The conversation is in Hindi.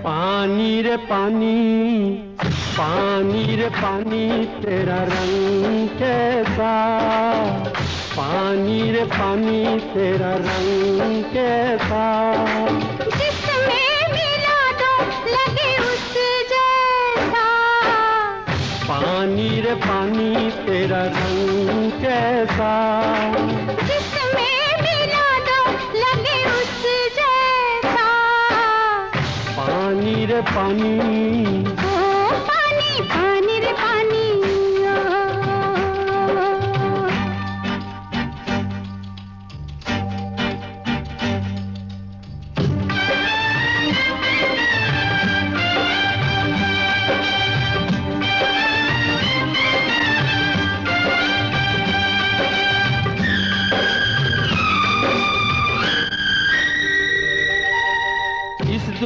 पानी रे पानी, पानी रे पानी तेरा रंग कैसा, पानी रे पानी तेरा रंग कैसा, जिसमें मिला दो लगे उस जैसा, पानी रे पानी तेरा रंग कैसा, जिसमें मिला दो लगे उस जैसा, पानी रे पानी।